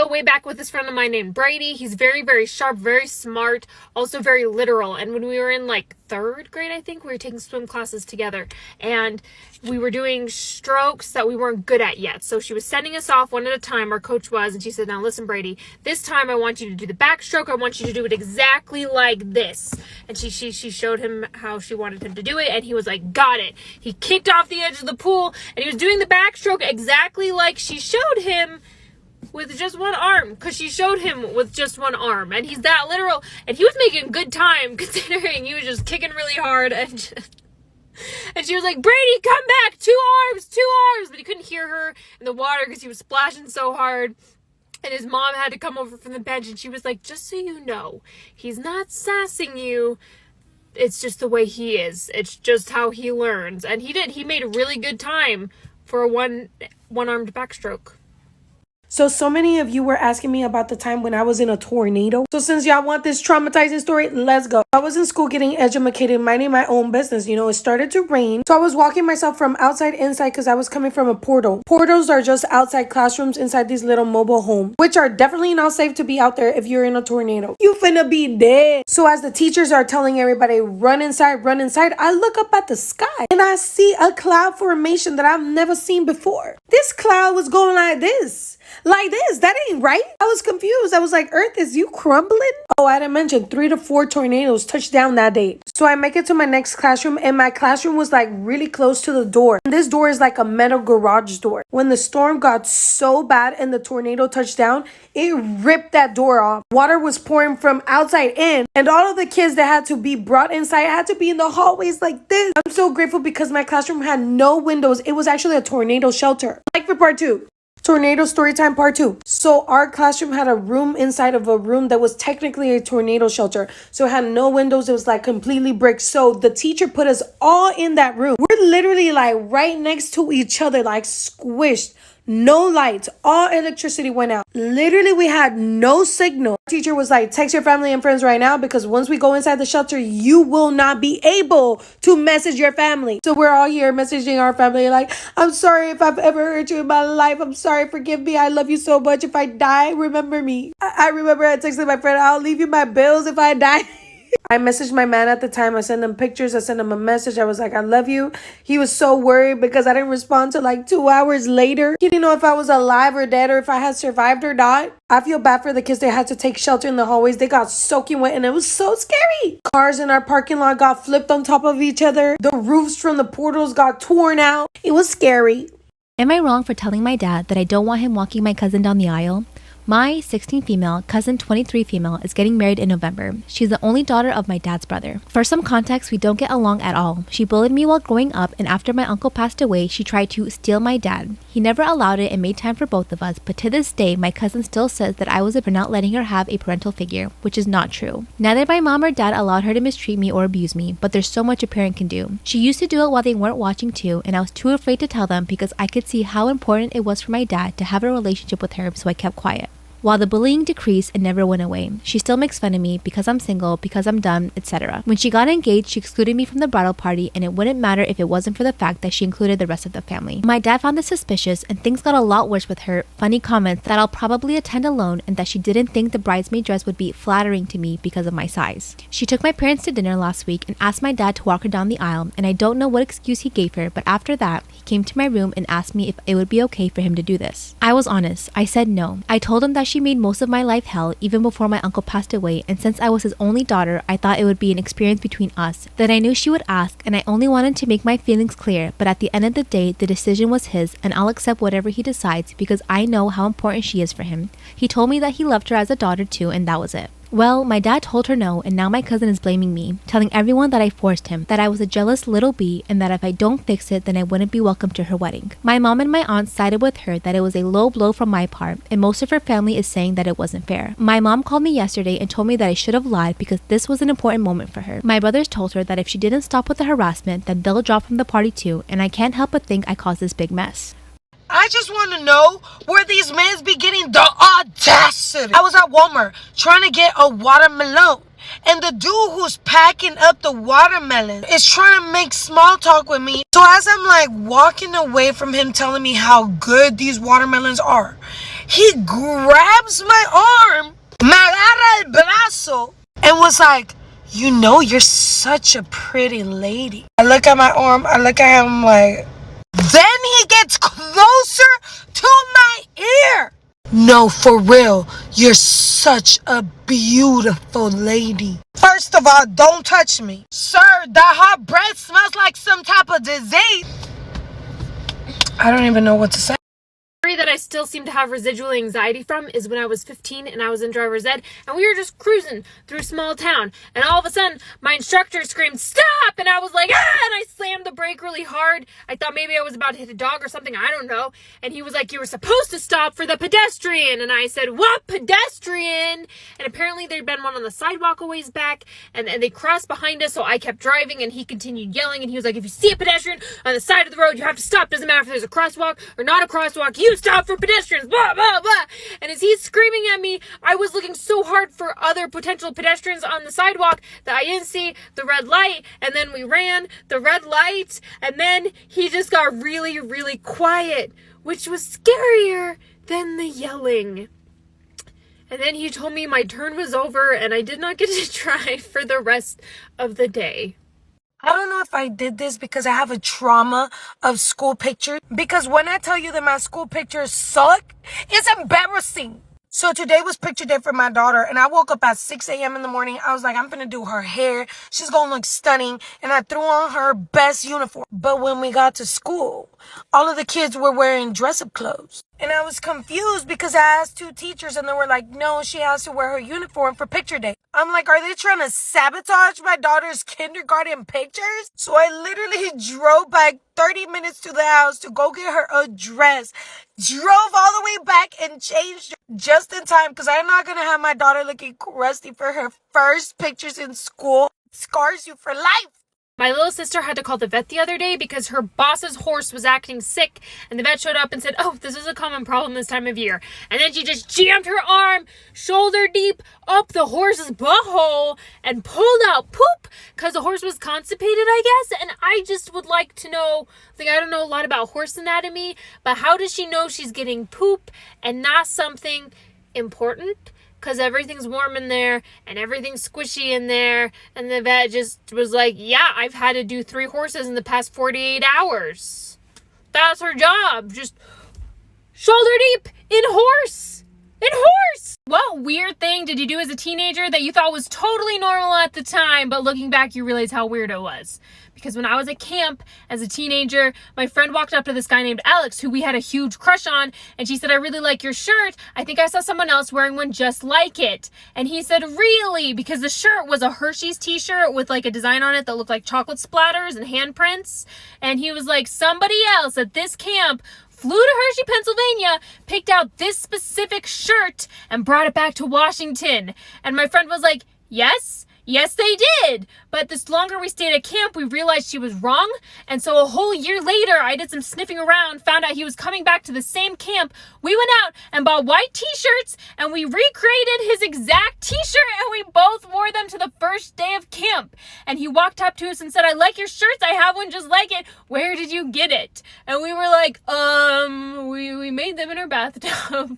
go way back with this friend of mine named Brady. He's very, very sharp, very smart, also very literal. And when we were in like 3rd grade, I think, we were taking swim classes together. And we were doing strokes that we weren't good at yet. So she was sending us off one at a time, our coach was, and she said, now listen, Brady, this time I want you to do the backstroke. I want you to do it exactly like this. And she showed him how she wanted him to do it, and he was like, got it. He kicked off the edge of the pool, and he was doing the backstroke exactly like she showed him, with just one arm, because she showed him with just one arm, and he's that literal, and he was making good time considering he was just kicking really hard, and she was like, Brady, come back, 2 arms, but he couldn't hear her in the water because he was splashing so hard. And his mom had to come over from the bench, and she was like, just so you know, he's not sassing you. It's just the way he is. It's just how he learns. And he did. He made a really good time for a one-armed backstroke. So many of you were asking me about the time when I was in a tornado. So since y'all want this traumatizing story, let's go. I was in school getting educated, minding my own business. You know, it started to rain. So I was walking myself from outside inside because I was coming from a portal. Portals are just outside classrooms inside these little mobile homes, which are definitely not safe to be out there if you're in a tornado. You finna be dead. So as the teachers are telling everybody, run inside, I look up at the sky and I see a cloud formation that I've never seen before. This cloud was going like this. Like this. That ain't right. I was confused. I was like, Earth, is you crumbling? Oh, I didn't mention 3 to 4 tornadoes touched down that day. So I make it to my next classroom, and my classroom was like really close to the door. And this door is like a metal garage door. When the storm got so bad and the tornado touched down, it ripped that door off. Water was pouring from outside in, and all of the kids that had to be brought inside had to be in the hallways like this. I'm so grateful because my classroom had no windows. It was actually a tornado shelter. Like for part 2. Tornado Storytime Part 2. So our classroom had a room inside of a room that was technically a tornado shelter. So it had no windows. It was like completely brick. So the teacher put us all in that room. We're literally like right next to each other, like squished. No lights. All electricity went out. Literally, we had no signal. Teacher was like, text your family and friends right now, because once we go inside the shelter, you will not be able to message your family. So we're all here messaging our family like, I'm sorry if I've ever hurt you in my life. I'm sorry. Forgive me. I love you so much. If I die, remember me. I remember I texted my friend, I'll leave you my bills if I die. I messaged my man at the time. I sent him pictures. I sent him a message. I was like, I love you. He was so worried because I didn't respond till like 2 hours later. He didn't know if I was alive or dead or if I had survived or not. I feel bad for the kids that had to take shelter in the hallways. They got soaking wet and it was so scary. Cars in our parking lot got flipped on top of each other. The roofs from the portals got torn out. It was scary. Am I wrong for telling my dad that I don't want him walking my cousin down the aisle? My 16 female, cousin 23 female, is getting married in November. She's the only daughter of my dad's brother. For some context, we don't get along at all. She bullied me while growing up, and after my uncle passed away, she tried to steal my dad. He never allowed it and made time for both of us, but to this day, my cousin still says that I was for not letting her have a parental figure, which is not true. Neither my mom or dad allowed her to mistreat me or abuse me, but there's so much a parent can do. She used to do it while they weren't watching too, and I was too afraid to tell them because I could see how important it was for my dad to have a relationship with her, so I kept quiet. While the bullying decreased, it never went away. She still makes fun of me because I'm single, because I'm dumb, etc. When she got engaged, she excluded me from the bridal party, and it wouldn't matter if it wasn't for the fact that she included the rest of the family. My dad found this suspicious, and things got a lot worse with her funny comments that I'll probably attend alone and that she didn't think the bridesmaid dress would be flattering to me because of my size. She took my parents to dinner last week and asked my dad to walk her down the aisle, and I don't know what excuse he gave her, but after that, he came to my room and asked me if it would be okay for him to do this. I was honest. I said no. I told him that she made most of my life hell even before my uncle passed away, and since I was his only daughter, I thought it would be an experience between us that I knew she would ask, and I only wanted to make my feelings clear, but at the end of the day, the decision was his, and I'll accept whatever he decides because I know how important she is for him. He told me that he loved her as a daughter too, and that was it. Well, my dad told her no, and now my cousin is blaming me, telling everyone that I forced him, that I was a jealous little bee, and that if I don't fix it, then I wouldn't be welcome to her wedding. My mom and my aunt sided with her that it was a low blow from my part, and most of her family is saying that it wasn't fair. My mom called me yesterday and told me that I should have lied because this was an important moment for her. My brothers told her that if she didn't stop with the harassment, then they'll drop from the party too, and I can't help but think I caused this big mess. I just want to know where these men be getting the audacity. I was at Walmart trying to get a watermelon, and the dude who's packing up the watermelon is trying to make small talk with me. So as I'm like walking away from him telling me how good these watermelons are, He grabs my arm, me agarra el brazo, and was like, you know, you're such a pretty lady. I look at my arm, I look at him like, then he gets closer to my ear. No, for real, you're such a beautiful lady. First of all, don't touch me. Sir, that hot breath smells like some type of disease. I don't even know what to say. That I still seem to have residual anxiety from is when I was 15 and I was in driver's ed and we were just cruising through a small town, and all of a sudden my instructor screamed stop, and I was like ah, and I slammed the brake really hard. I thought maybe I was about to hit a dog or something, I don't know, and he was like, you were supposed to stop for the pedestrian, and I said, what pedestrian? And apparently there'd been one on the sidewalk a ways back, and they crossed behind us, so I kept driving and he continued yelling, and he was like, if you see a pedestrian on the side of the road, you have to stop. Doesn't matter if there's a crosswalk or not a crosswalk, you stop for pedestrians, blah, blah, blah. And as he's screaming at me, I was looking so hard for other potential pedestrians on the sidewalk that I didn't see the red light. And then we ran the red light, and then he just got really, really quiet, which was scarier than the yelling. And then he told me my turn was over and I did not get to drive for the rest of the day. I don't know if I did this because I have a trauma of school pictures. Because when I tell you that my school pictures suck, it's embarrassing. So today was picture day for my daughter, and I woke up at 6 a.m. in the morning. I was like, I'm gonna do her hair. She's gonna look stunning. And I threw on her best uniform. But when we got to school, all of the kids were wearing dress-up clothes. And I was confused because I asked two teachers and they were like, no, she has to wear her uniform for picture day. I'm like, are they trying to sabotage my daughter's kindergarten pictures? So I literally drove back 30 minutes to the house to go get her a dress. Drove all the way back and changed her just in time because I'm not going to have my daughter looking crusty for her first pictures in school. It scars you for life. My little sister had to call the vet the other day because her boss's horse was acting sick, and the vet showed up and said, oh, this is a common problem this time of year. And then she just jammed her arm shoulder deep up the horse's butthole and pulled out poop because the horse was constipated, I guess. And I just would like to know, like, I don't know a lot about horse anatomy, but how does she know she's getting poop and not something important? Because everything's warm in there and everything's squishy in there. And the vet just was like, yeah, I've had to do 3 horses in the past 48 hours. That's her job. Just shoulder deep in horse. In horse. What weird thing did you do as a teenager that you thought was totally normal at the time, but looking back, you realize how weird it was? Because when I was at camp as a teenager, my friend walked up to this guy named Alex, who we had a huge crush on, and she said, I really like your shirt. I think I saw someone else wearing one just like it. And he said, really? Because the shirt was a Hershey's t-shirt with like a design on it that looked like chocolate splatters and handprints. And he was like, somebody else at this camp flew to Hershey, Pennsylvania, picked out this specific shirt, and brought it back to Washington. And my friend was like, yes, they did. But the longer we stayed at camp, we realized she was wrong. And so a whole year later, I did some sniffing around, found out he was coming back to the same camp. We went out and bought white t-shirts, and we recreated his exact t-shirt, and we both wore them to the first day of camp. And he walked up to us and said, I like your shirts. I have one just like it. Where did you get it? And we were like, we made them in our bathtub.